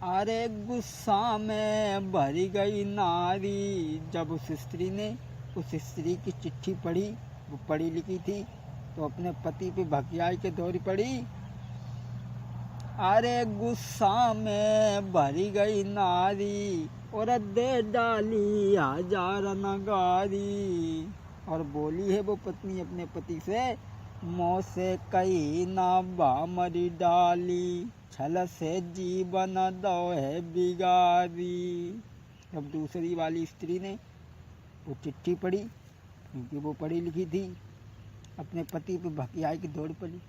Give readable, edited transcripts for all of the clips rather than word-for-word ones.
अरे गुस्सा में भरी गई नारी, जब उस स्त्री ने उस स्त्री की चिट्ठी पढ़ी, वो पढ़ी लिखी थी, तो अपने पति पे भकियाई के दौड़ी पड़ी। अरे गुस्सा में भरी गई नारी, और दे डाली 1000 नगारी। और बोली है वो पत्नी अपने पति से, मोह से कही ना बामरी डाली, छल से जीवन दो है बिगारी। अब दूसरी वाली स्त्री ने वो चिट्ठी पढ़ी, क्योंकि वो पढ़ी लिखी थी, अपने पति पे भकियाई की दौड़ पड़ी।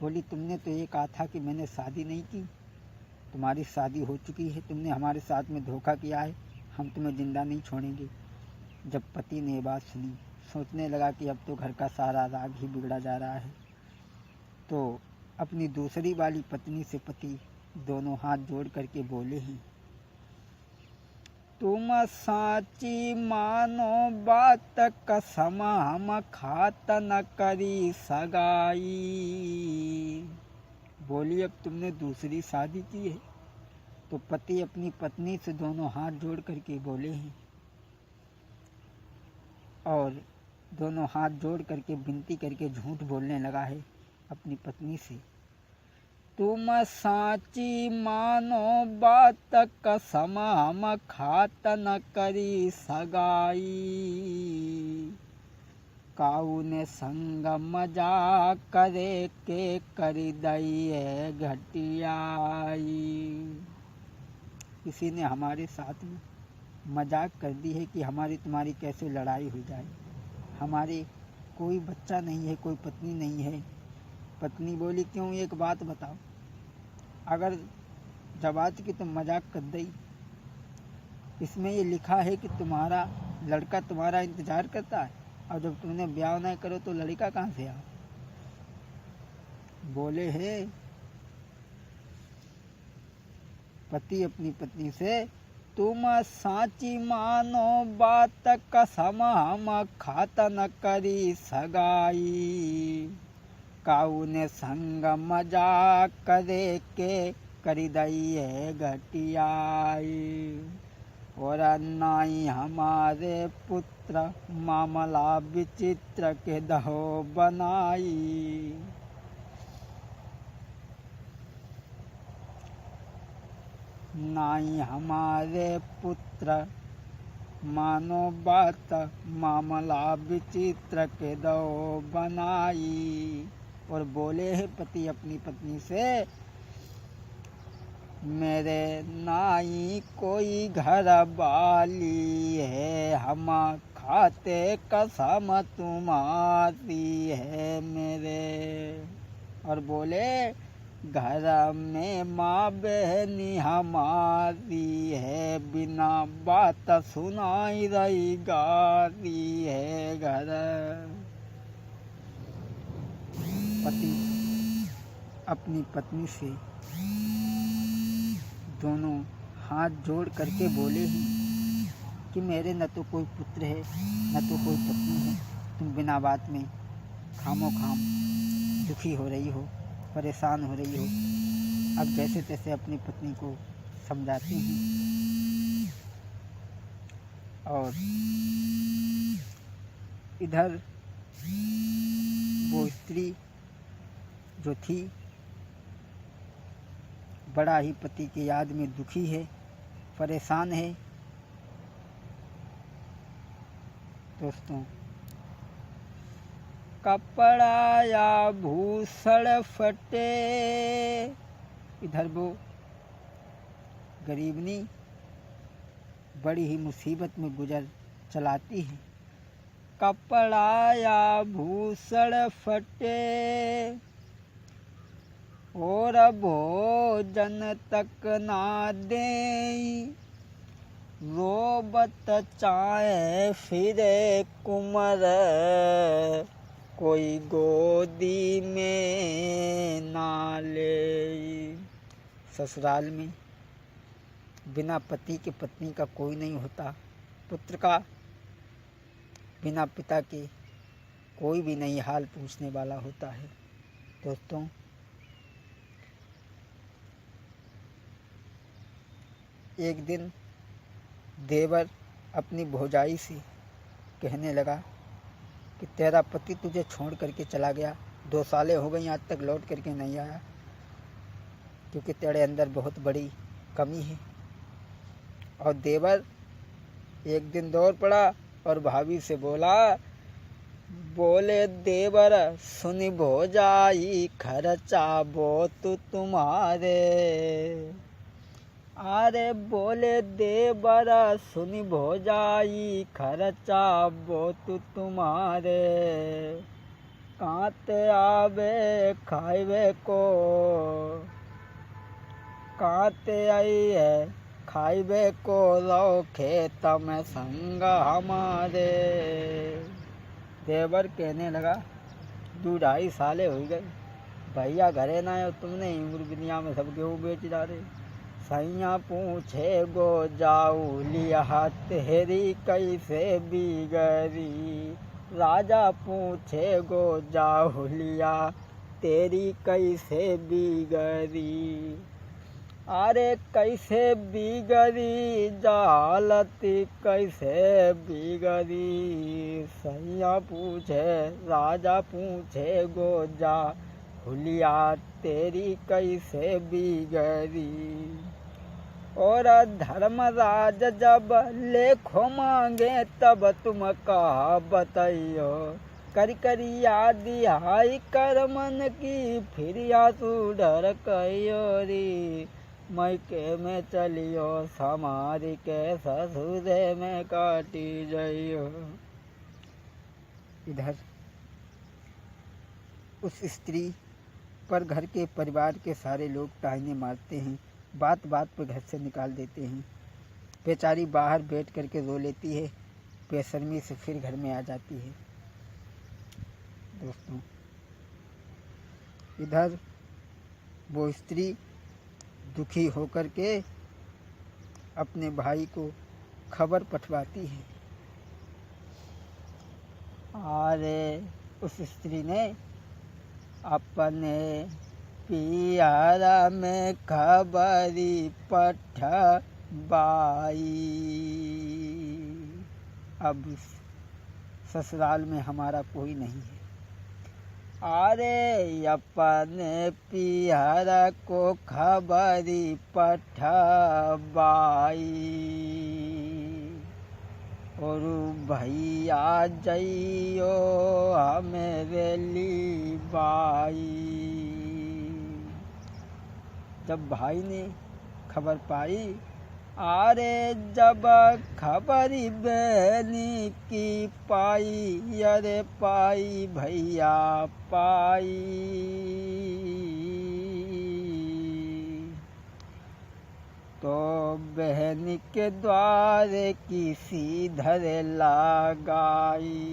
बोली, तुमने तो ये कहा था कि मैंने शादी नहीं की, तुम्हारी शादी हो चुकी है, तुमने हमारे साथ में धोखा किया है, हम तुम्हें जिंदा नहीं छोड़ेंगे। जब पति ने ये बात सुनी, सोचने लगा कि अब तो घर का सारा राग ही बिगड़ा जा रहा है, तो अपनी दूसरी वाली पत्नी से पति दोनों हाथ जोड़ करके बोले हैं, तुम साची मानो बात कसम, हम खात न करी सगाई। बोली, अब तुमने दूसरी शादी की है। तो पति अपनी पत्नी से दोनों हाथ जोड़ करके बोले हैं, और दोनों हाथ जोड़ करके विनती करके झूठ बोलने लगा है अपनी पत्नी से। तुम साची मानो बात कसम, हम खात न करी सगाई। काऊ ने संग मजा करे के करी दई घटियाई। किसी ने हमारे साथ में मजाक कर दी है कि हमारी तुम्हारी कैसे लड़ाई हो जाए। हमारे कोई बच्चा नहीं है, कोई पत्नी नहीं है। पत्नी बोली, क्यों, एक बात बताओ, अगर जवाब की तुम मजाक कर दी, इसमें ये लिखा है कि तुम्हारा लड़का तुम्हारा इंतजार करता है, और जब तुमने ब्याह नहीं करो तो लड़का कहाँ से आ। बोले हैं पति अपनी पत्नी से, तुम साची मानो बात कसम, हम खात न करी सगाई। काऊ ने संग मजा करे के करी दई घटियाई। और नाई हमारे पुत्र मामला विचित्र के दहो बनाई। नाई हमारे पुत्र मानो बात, मामला विचित्र के दो बनाई। और बोले हैं पति अपनी पत्नी से, मेरे नाई कोई घर वाली है, हम खाते कसम तुम्हारी है मेरे। और बोले, घर में माँ बहनी हमारी है, बिना बात सुनाई रही गारी है घर। पति अपनी पत्नी से दोनों हाथ जोड़ करके बोले हैं कि मेरे न तो कोई पुत्र है, न तो कोई पत्नी है, तुम बिना बात में खामो खाम दुखी हो रही हो, परेशान हो रही हो। अब जैसे तैसे अपनी पत्नी को समझाती हैं। और इधर वो स्त्री जो थी, बड़ा ही पति की याद में दुखी है, परेशान है। दोस्तों, कपड़ा या भूषण फटे, इधर वो गरीबनी बड़ी ही मुसीबत में गुजर चलाती है। कपड़ा या भूषण फटे, और भोजन तक ना दे, रोबत चाहे फिरे कुमर, कोई गोदी में ना ले। ससुराल में बिना पति के पत्नी का कोई नहीं होता, पुत्र का बिना पिता के कोई भी नहीं हाल पूछने वाला होता है। दोस्तों, एक दिन देवर अपनी भौजाई से कहने लगा कि तेरा पति तुझे छोड़ करके चला गया, 2 सालें हो गई आज तक लौट करके नहीं आया, क्योंकि तेरे अंदर बहुत बड़ी कमी है। और देवर एक दिन दौड़ पड़ा और भाभी से बोले देवर सुनी भौजाई खर्चा बहुत तुम्हारे। अरे बोले देवर सुनी भौजाई खर्चा बहुत तुम्हारे, कांते आवे खाइबे को, कांते आई है खाइबे को लो खेत में संग हमारे। देवर कहने लगा 2-2.5 साले हो गए, भैया घरे ना आयो, तुमने उम्र दुनिया में सब गेहूँ बेच डाले। सैया पूछे गो जाऊ लिया तेरी कैसे बिगड़ी, राजा पूछे गो जाऊ लिया तेरी कैसे बिगड़ी। अरे कैसे बिगड़ी जालती कैसे बिगड़ी, सैया पूछे राजा पूछे गो जा हुलिया तेरी कैसे बिगड़ी। और धर्मराज जब लेखो मांगे तब तुम कहा बताइयो, कर याद आई कर मन की फिर आंसू डर कयोरी। मैके में चलियो समारी के ससुरे में काटी जाइयो। इधर उस स्त्री पर घर के परिवार के सारे लोग ताने मारते हैं, बात बात पर घर से निकाल देते हैं। बेचारी बाहर बैठ करके रो लेती है, बेशर्मी से फिर घर में आ जाती है। दोस्तों इधर वो स्त्री दुखी होकर के अपने भाई को खबर पठवाती है। अरे उस स्त्री ने अपने पियारा में खबरी पठवाई। अब ससुराल में हमारा कोई नहीं है, अरे अपने पियारा को खबरी पठवाई, और भैया जइयो हमें ली बाई। जब भाई ने खबर पाई, अरे जब खबरी बहनी की पाई, अरे पाई भैया पाई, तो बहन के द्वारे किसी धरे लगाई।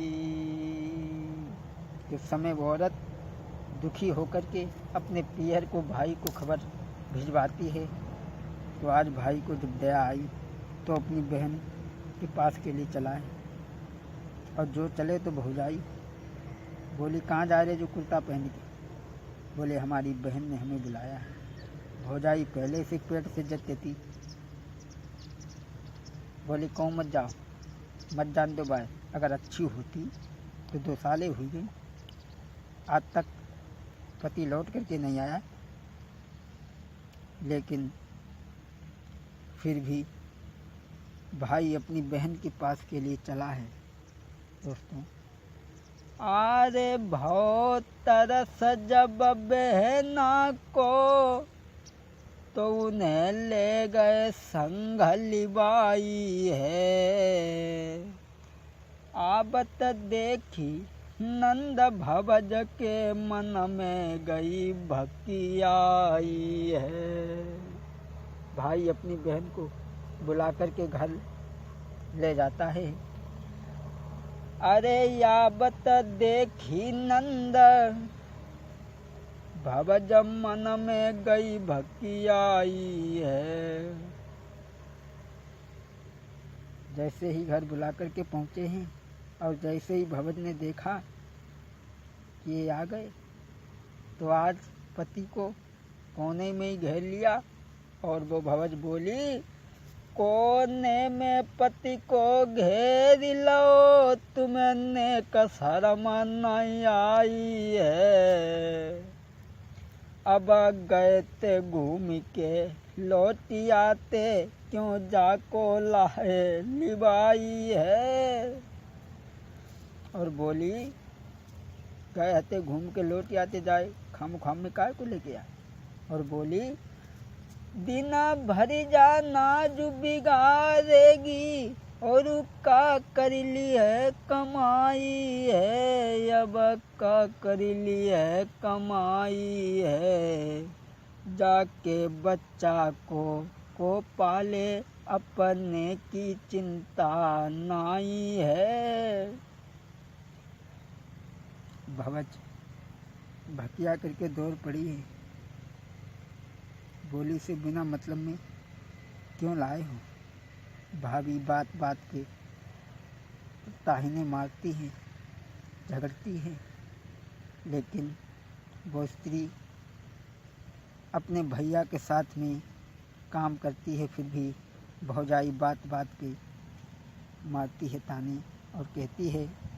इस समय वो औरत दुखी होकर के अपने पियर को भाई को खबर भिजवाती है। तो आज भाई को जब दया आई तो अपनी बहन के पास के लिए चला है, और जो चले तो भौजाई बोली कहाँ जा रहे जो कुर्ता पहन के। बोले हमारी बहन ने हमें बुलाया है। भौजाई पहले से पेट से जत देती, बोली कौन मत जाओ, मत जान दो भाई, अगर अच्छी होती तो 2 सालें हुई गई, आज तक पति लौट करके नहीं आया। लेकिन फिर भी भाई अपनी बहन के पास के लिए चला है। दोस्तों अरे बहुत तरस जब बहना को, तो उन्हें ले गए संग लिबाई है। आबत देखी नंद भवज के मन में गई भक्ति आई है। भाई अपनी बहन को बुला करके घर ले जाता है। अरे याबत देखी नंद भवज मन में गई भक्ति आई है। जैसे ही घर बुला करके पहुँचे हैं और जैसे ही भवज ने देखा कि ये आ गए, तो आज पति को कोने में ही घेर लिया और वो भवज बोली कोने में पति को घेर लो, तुमने कसरम नहीं आई है। अब गए थे घूम के लौट आते, क्यों जाको लाए लिबाई है। और बोली गए थे घूम के लौट आते, जाए खाम खाम में काय को लेके आए। और बोली दिन भर जाना जो बिगाड़ेगी, और का कर ली है कमाई है। अब का कर ली है कमाई है। जाके बच्चा को पाले, अपने की चिंता नहीं है। भवज भकिया करके दौड़ पड़ी है। बोली से बिना मतलब में क्यों लाए हो। भाभी बात बात पे ताहिने मारती हैं, झगड़ती हैं, लेकिन वो स्त्री अपने भैया के साथ में काम करती है, फिर भी भौजाई बात बात पे मारती है ताने और कहती है